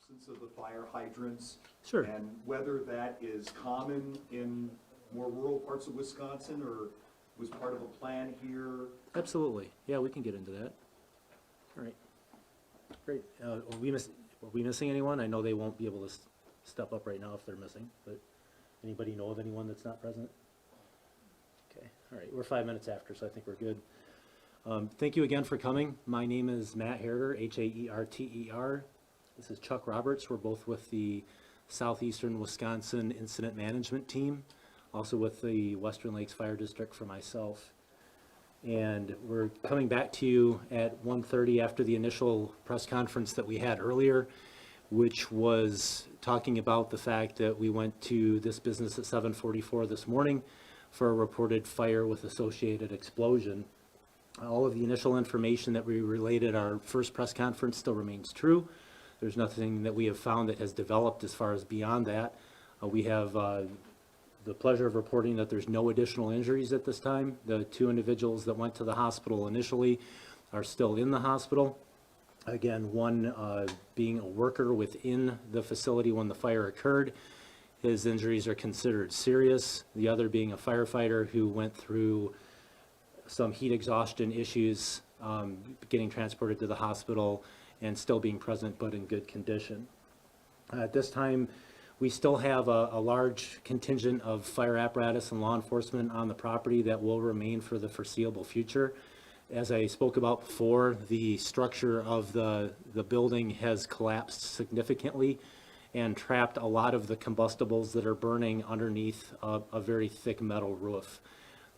absence of the fire hydrants. Sure. And whether that is common in more rural parts of Wisconsin or was part of a plan here. Absolutely. Yeah, we can get into that. All right. Great. Are we missing anyone? I know they won't be able to step up right now if they're missing, but anybody know of anyone that's not present? Okay. All right. We're 5 minutes after, so I think we're good. Thank you again for coming. My name is Matt Herter, H-A-E-R-T-E-R. This is Chuck Roberts. We're both with the Southeastern Wisconsin Incident Management Team, also with the Western Lakes Fire District for myself. And we're coming back to you at 1:30 after the initial press conference that we had earlier, which was talking about the fact that we went to this business at 7:44 this morning for a reported fire with associated explosion. All of the initial information that we relayed at our first press conference still remains true. There's nothing that we have found that has developed as far as beyond that. We have the pleasure of reporting that there's no additional injuries at this time. The 2 individuals that went to the hospital initially are still in the hospital. Again, one being a worker within the facility when the fire occurred. His injuries are considered serious. The other being a firefighter who went through some heat exhaustion issues, getting transported to the hospital and still being present but in good condition. At this time, we still have a large contingent of fire apparatus and law enforcement on the property that will remain for the foreseeable future. As I spoke about before, the structure of the building has collapsed significantly and trapped a lot of the combustibles that are burning underneath a very thick metal roof.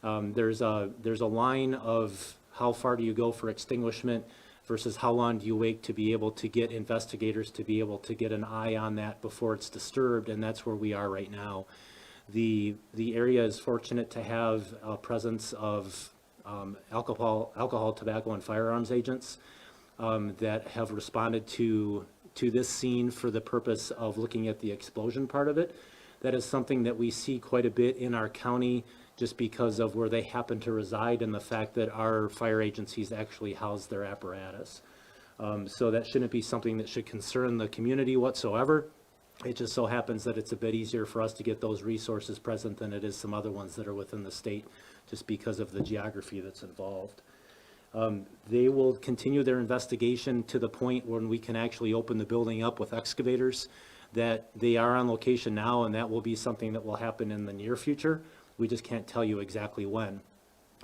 There's a line of how far do you go for extinguishment versus how long do you wait to be able to get investigators to be able to get an eye on that before it's disturbed, and that's where we are right now. The area is fortunate to have a presence of alcohol, tobacco, and firearms agents that have responded to this scene for the purpose of looking at the explosion part of it. That is something that we see quite a bit in our county just because of where they happen to reside and the fact that our fire agencies actually house their apparatus. So that shouldn't be something that should concern the community whatsoever. It just so happens that it's a bit easier for us to get those resources present than it is some other ones that are within the state just because of the geography that's involved. They will continue their investigation to the point when we can actually open the building up with excavators. That they are on location now, and that will be something that will happen in the near future. We just can't tell you exactly when.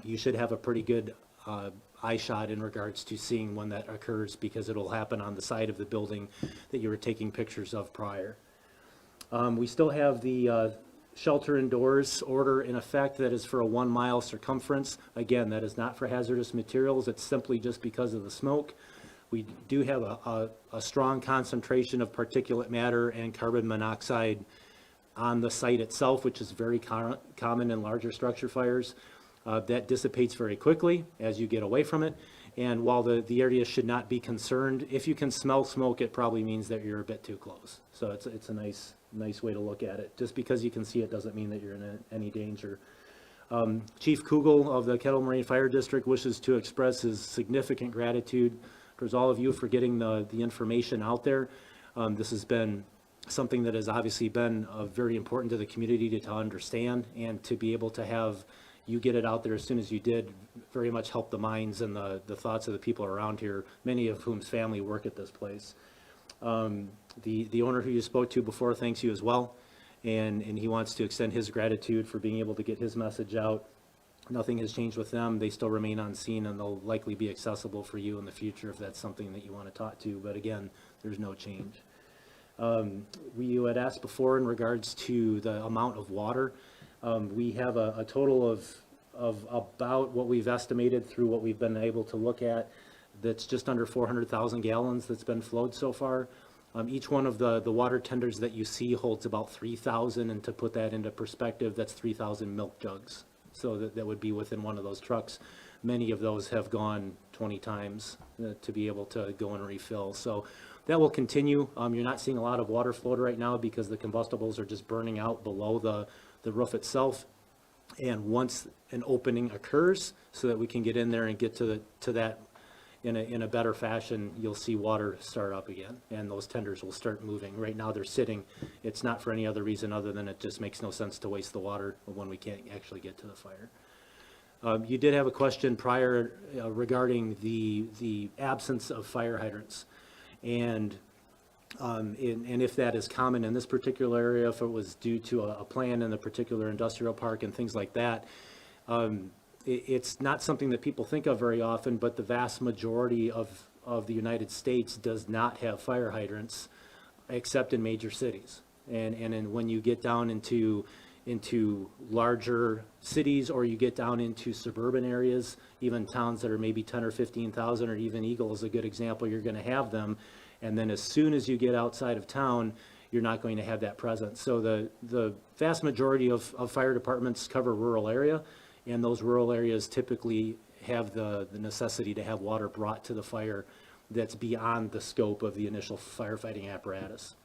You should have a pretty good eye shot in regards to seeing when that occurs because it'll happen on the side of the building that you were taking pictures of prior. We still have the shelter indoors order in effect that is for a 1 mile circumference. Again, that is not for hazardous materials. It's simply just because of the smoke. We do have a strong concentration of particulate matter and carbon monoxide on the site itself, which is very common in larger structure fires. That dissipates very quickly as you get away from it. And while the area should not be concerned, if you can smell smoke, it probably means that you're a bit too close. So it's a nice way to look at it. Just because you can see it doesn't mean that you're in any danger. Chief Kugel of the Kettle Moraine Fire District wishes to express his significant gratitude towards all of you for getting the information out there. This has been something that has obviously been very important to the community to understand, and to be able to have you get it out there as soon as you did very much helped the minds and the thoughts of the people around here, many of whom's family work at this place. The owner who you spoke to before thanks you as well, and he wants to extend his gratitude for being able to get his message out. Nothing has changed with them. They still remain on scene, and they'll likely be accessible for you in the future if that's something that you want to talk to. But again, there's no change. You had asked before in regards to the amount of water. We have a total of about what we've estimated through what we've been able to look at. That's just under 400,000 gallons that's been flowed so far. Each one of the water tenders that you see holds about 3,000, and to put that into perspective, that's 3,000 milk jugs. So that would be within one of those trucks. Many of those have gone 20 times to be able to go and refill. So that will continue. You're not seeing a lot of water flowed right now because the combustibles are just burning out below the roof itself. And once an opening occurs so that we can get in there and get to that in a better fashion, you'll see water start up again, and those tenders will start moving. Right now, they're sitting. It's not for any other reason other than it just makes no sense to waste the water when we can't actually get to the fire. You did have a question prior regarding the absence of fire hydrants. And if that is common in this particular area, if it was due to a plan in a particular industrial park and things like that, it's not something that people think of very often, but the vast majority of the United States does not have fire hydrants except in major cities. And when you get down into larger cities, or you get down into suburban areas, even towns that are maybe 10 or 15,000, or even Eagle is a good example, you're going to have them. And then as soon as you get outside of town, you're not going to have that presence. So the vast majority of fire departments cover rural area, and those rural areas typically have the necessity to have water brought to the fire that's beyond the scope of the initial firefighting apparatus.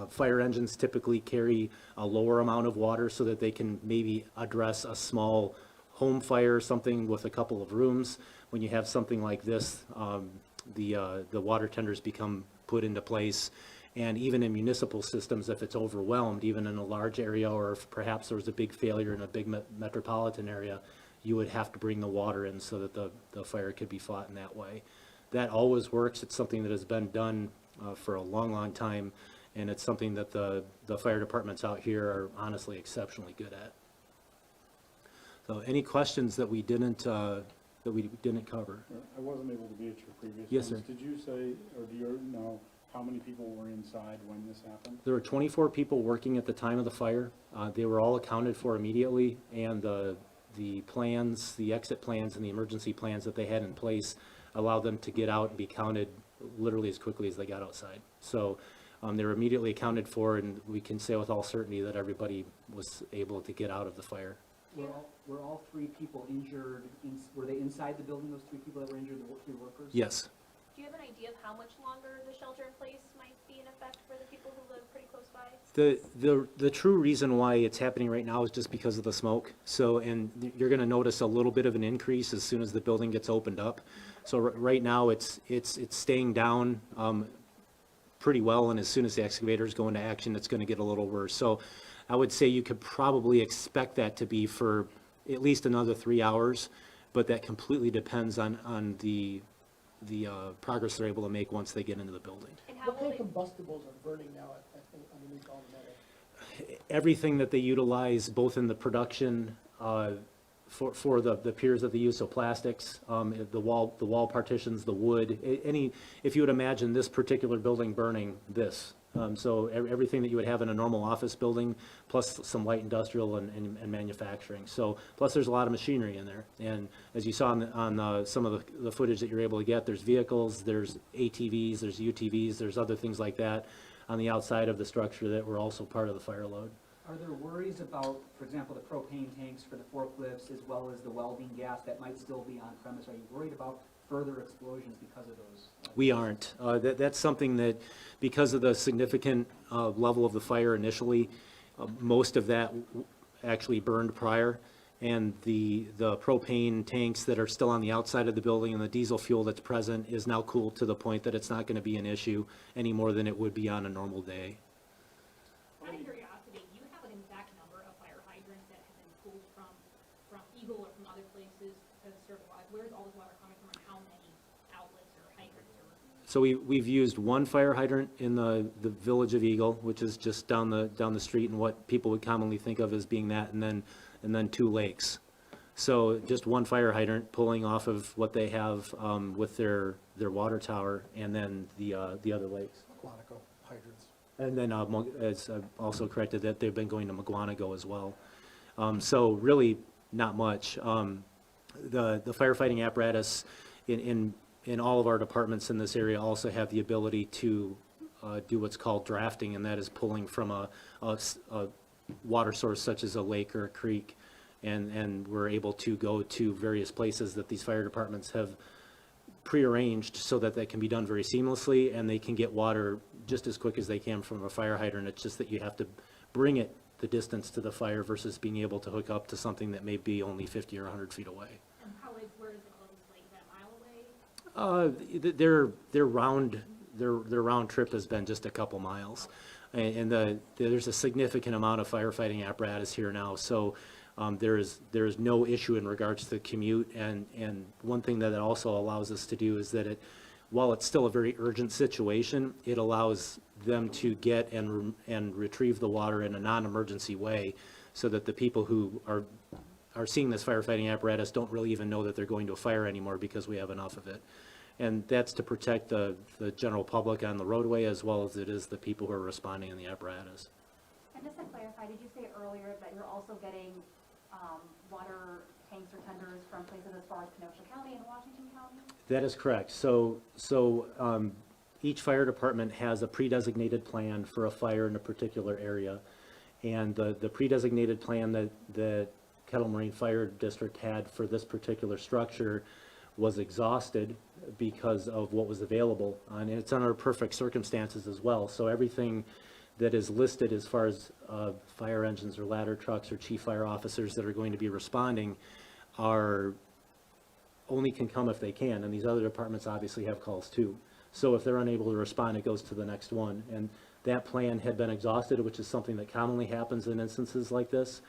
Fire engines typically carry a lower amount of water so that they can maybe address a small home fire, something with a couple of rooms. When you have something like this, the water tenders become put into place. And even in municipal systems, if it's overwhelmed, even in a large area, or if perhaps there was a big failure in a big metropolitan area, you would have to bring the water in so that the fire could be fought in that way. That always works. It's something that has been done for a long, long time, and it's something that the fire departments out here are honestly exceptionally good at. So any questions that we didn't cover? I wasn't able to be at your previous Yes, ones. sir. Did you say, or do you know how many people were inside when this happened? There were 24 people working at the time of the fire. They were all accounted for immediately, and the plans, the exit plans and the emergency plans that they had in place allowed them to get out and be counted literally as quickly as they got outside. So they were immediately accounted for, and we can say with all certainty that everybody was able to get out of the fire. Were all three people injured, were they inside the building, those three people that were injured, the three workers? Yes. Do you have an idea of how much longer the shelter in place might be in effect for the people who live pretty close by? The true reason why it's happening right now is just because of the smoke. So, and you're going to notice a little bit of an increase as soon as the building gets opened up. So right now it's staying down pretty well, and as soon as the excavators go into action, it's going to get a little worse. So I would say you could probably expect that to be for at least another 3 hours, but that completely depends on the progress they're able to make once they get into the building. And how What will kind of they, combustibles are burning now underneath all the metal? Everything that they utilize, both in the production for the piers that they use, so plastics, the wall partitions, the wood, if you would imagine this particular building burning this. So everything that you would have in a normal office building, plus some light industrial and manufacturing. So plus there's a lot of machinery in there. And as you saw on some of the footage that you're able to get, there's vehicles, there's ATVs, there's UTVs, there's other things like that on the outside of the structure that were also part of the fire load. Are there worries about, for example, the propane tanks for the forklifts as well as the welding gas that might still be on premise? Are you worried about further explosions because of those? We aren't. That's something that, because of the significant level of the fire initially, most of that actually burned prior. And the propane tanks that are still on the outside of the building and the diesel fuel that's present is now cooled to the point that it's not going to be an issue any more than it would be on a normal day. Out of curiosity, do you have an exact number of fire hydrants that have been pulled from Eagle or from other places to serve water? Where's all this water coming from, and how many outlets or hydrants or? So we've used one fire hydrant in the village of Eagle, which is just down the street, and what people would commonly think of as being that, and then 2 lakes. So just one fire hydrant pulling off of what they have with their water tower, and then the other lakes. Quantico hydrants. And then it's also corrected that they've been going to McGuanago as well. So really not much. The firefighting apparatus in all of our departments in this area also have the ability to do what's called drafting, and that is pulling from a water source such as a lake or a creek. And we're able to go to various places that these fire departments have prearranged so that that can be done very seamlessly, and they can get water just as quick as they can from a fire hydrant. It's just that you have to bring it the distance to the fire versus being able to hook up to something that may be only 50 or 100 feet away. And where is the closest lake? Is that a mile Their round trip has been just a couple miles. And there's a significant amount of firefighting apparatus here now, so there is no issue in regards to the commute. And one thing that it also allows us to do is that while it's still a very urgent situation, it allows them to get and retrieve the water in a non-emergency way, so that the people who are seeing this firefighting apparatus don't really even know that they're going to a fire anymore, because we have enough of it. And that's to protect the general public on the roadway, as well as it is the people who are responding in the apparatus. And just to clarify, did you say earlier that you're also getting water tanks or tenders from places as far as Kenosha County and Washington County? That is correct. So each fire department has a pre-designated plan for a fire in a particular area. And the pre-designated plan that the Kettle Moraine Fire District had for this particular structure was exhausted because of what was available. And it's under perfect circumstances as well. So everything that is listed as far as fire engines or ladder trucks or chief fire officers that are going to be responding only can come if they can. And these other departments obviously have calls too. So if they're unable to respond, it goes to the next one. And that plan had been exhausted, which is something that commonly happens in instances like this.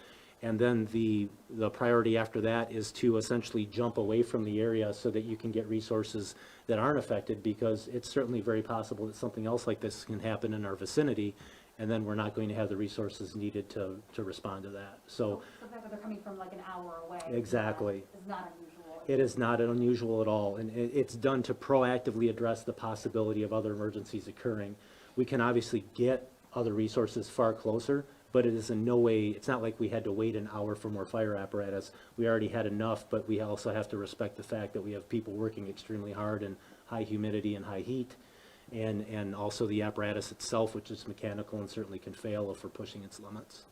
And then the priority after that is to essentially jump away from the area so that you can get resources that aren't affected, because it's certainly very possible that something else like this can happen in our vicinity, and then we're not going to have the resources needed to respond to that. So The fact that they're coming from like an hour away. Exactly. Is not unusual. it is not unusual at all, and it's done to proactively address the possibility of other emergencies occurring. We can obviously get other resources far closer, but it is in no way, it's not like we had to wait an hour for more fire apparatus. We already had enough, but we also have to respect the fact that we have people working extremely hard in high humidity and high heat, and also the apparatus itself, which is mechanical and certainly can fail if we're pushing its limits.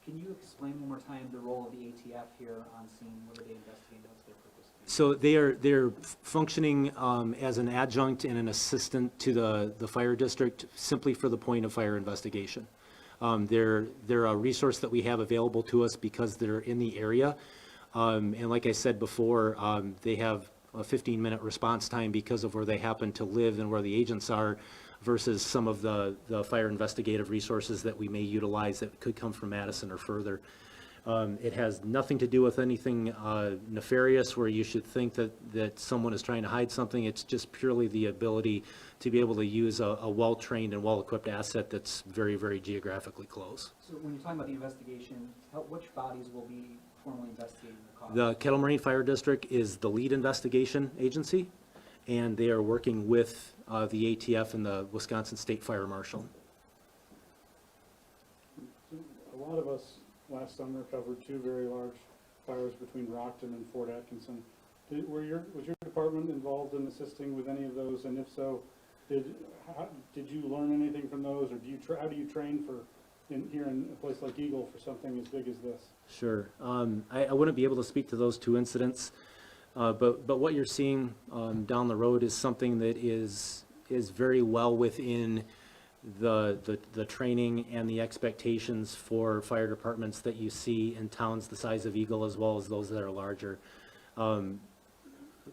Can you explain one more time the role of the ATF here on scene? What are they investigating? What's their purpose? So they're functioning as an adjunct and an assistant to the fire district, simply for the point of fire investigation. They're a resource that we have available to us because they're in the area. And like I said before, they have a 15-minute response time because of where they happen to live and where the agents are, versus some of the fire investigative resources that we may utilize that could come from Madison or further. It has nothing to do with anything nefarious where you should think that someone is trying to hide something. It's just purely the ability to be able to use a well-trained and well-equipped asset that's very, very geographically close. So when you're talking about the investigation, which bodies will be formally investigating the cause? The Kettle Moraine Fire District is the lead investigation agency, and they are working with the ATF and the Wisconsin State Fire Marshal. A lot of us last summer covered two very large fires between Rockton and Fort Atkinson. Was your department involved in assisting with any of those? And if so, did you learn anything from those, or how do you train here in a place like Eagle for something as big as this? Sure. I wouldn't be able to speak to those two incidents, but what you're seeing down the road is something that is very well within the training and the expectations for fire departments that you see in towns the size of Eagle, as well as those that are larger.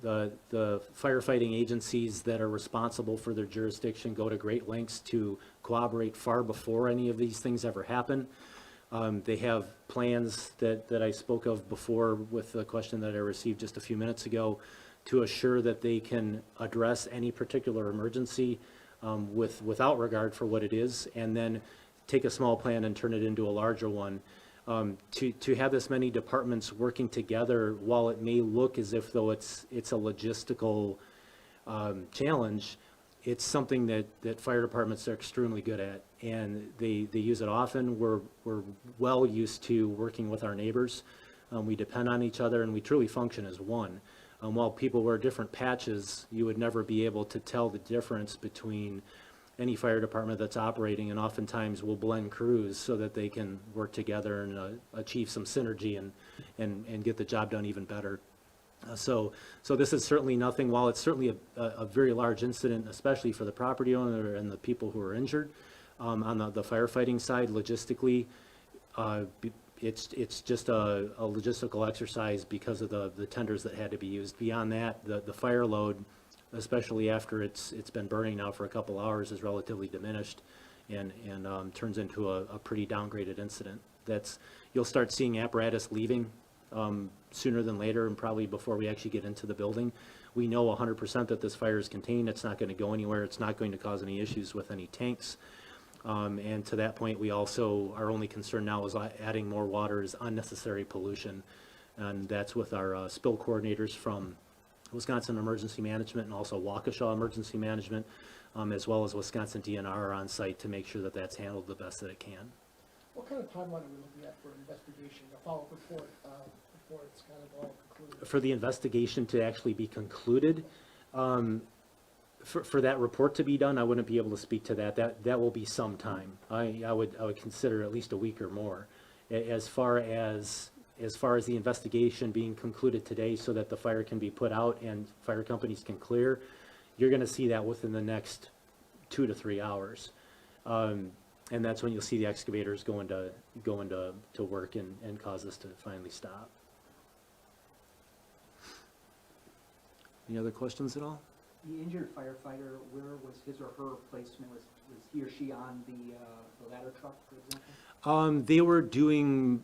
The firefighting agencies that are responsible for their jurisdiction go to great lengths to cooperate far before any of these things ever happen. They have plans that I spoke of before with the question that I received just a few minutes ago, to assure that they can address any particular emergency without regard for what it is, and then take a small plan and turn it into a larger one. To have this many departments working together, while it may look as if though it's a logistical challenge, it's something that fire departments are extremely good at, and they use it often. We're well used to working with our neighbors. We depend on each other, and we truly function as one. While people wear different patches, you would never be able to tell the difference between any fire department that's operating, and oftentimes we'll blend crews so that they can work together and achieve some synergy and get the job done even better. So this is certainly nothing, while it's certainly a very large incident, especially for the property owner and the people who are injured, on the firefighting side, logistically, it's just a logistical exercise because of the tenders that had to be used. Beyond that, the fire load, especially after it's been burning now for a couple hours, is relatively diminished and turns into a pretty downgraded incident. You'll start seeing apparatus leaving sooner than later, and probably before we actually get into the building. We know 100% that this fire is contained. It's not going to go anywhere. It's not going to cause any issues with any tanks. And to that point, we also, our only concern now is adding more water is unnecessary pollution. And that's with our spill coordinators from Wisconsin Emergency Management and also Waukesha Emergency Management, as well as Wisconsin DNR are on site to make sure that that's handled the best that it can. What kind of timeline are we looking at for investigation, a follow-up report, before it's kind of all concluded? For the investigation to actually be concluded, for that report to be done, I wouldn't be able to speak to that. That will be some time. I would consider at least a week or more. As far as the investigation being concluded today so that the fire can be put out and fire companies can clear, you're gonna see that within the next 2 to 3 hours. And that's when you'll see the excavators go into work and cause this to finally stop. Any other questions at all? The injured firefighter, where was his or her placement? Was he or she on the ladder truck, for example? They were doing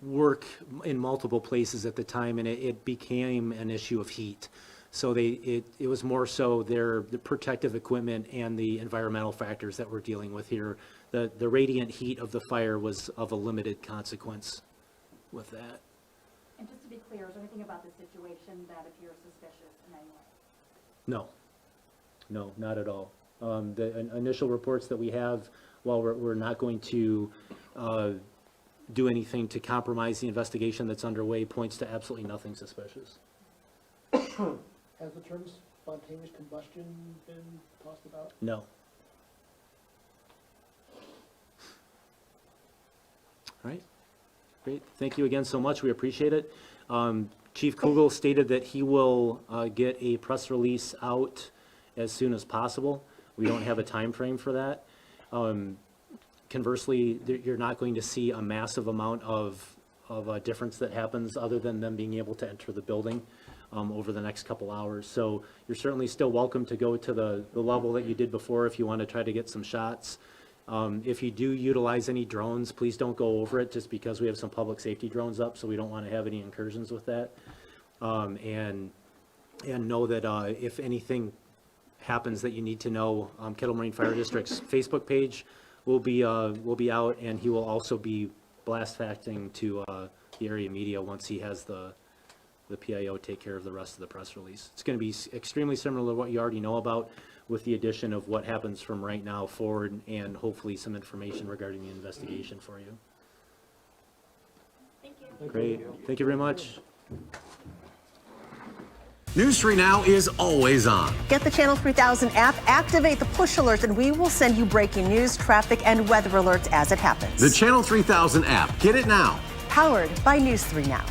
work in multiple places at the time, and it became an issue of heat. So it was more so the protective equipment and the environmental factors that we're dealing with here. The radiant heat of the fire was of a limited consequence with that. And just to be clear, is there anything about this situation that appears suspicious in any way? No, not at all. The initial reports that we have, while we're not going to do anything to compromise the investigation that's underway, points to absolutely nothing suspicious. Has the term spontaneous combustion been tossed about? No. All right, great. Thank you again so much. We appreciate it. Chief Kugel stated that he will get a press release out as soon as possible. We don't have a time frame for that. Conversely, you're not going to see a massive amount of difference that happens other than them being able to enter the building over the next couple hours. So you're certainly still welcome to go to the level that you did before if you want to try to get some shots. If you do utilize any drones, please don't go over it just because we have some public safety drones up, so we don't want to have any incursions with that. And know that if anything happens that you need to know, Kettle Moraine Fire District's Facebook page will be out, and he will also be blast facting to the area media once he has the PIO take care of the rest of the press release. It's going to be extremely similar to what you already know about, with the addition of what happens from right now forward and hopefully some information regarding the investigation for you. Thank you. Great. Thank you very much. News 3 Now is always on. Get the Channel 3000 app, activate the push alert, and we will send you breaking news, traffic, and weather alerts as it happens. The Channel 3000 app. Get it now. Powered by News 3 Now.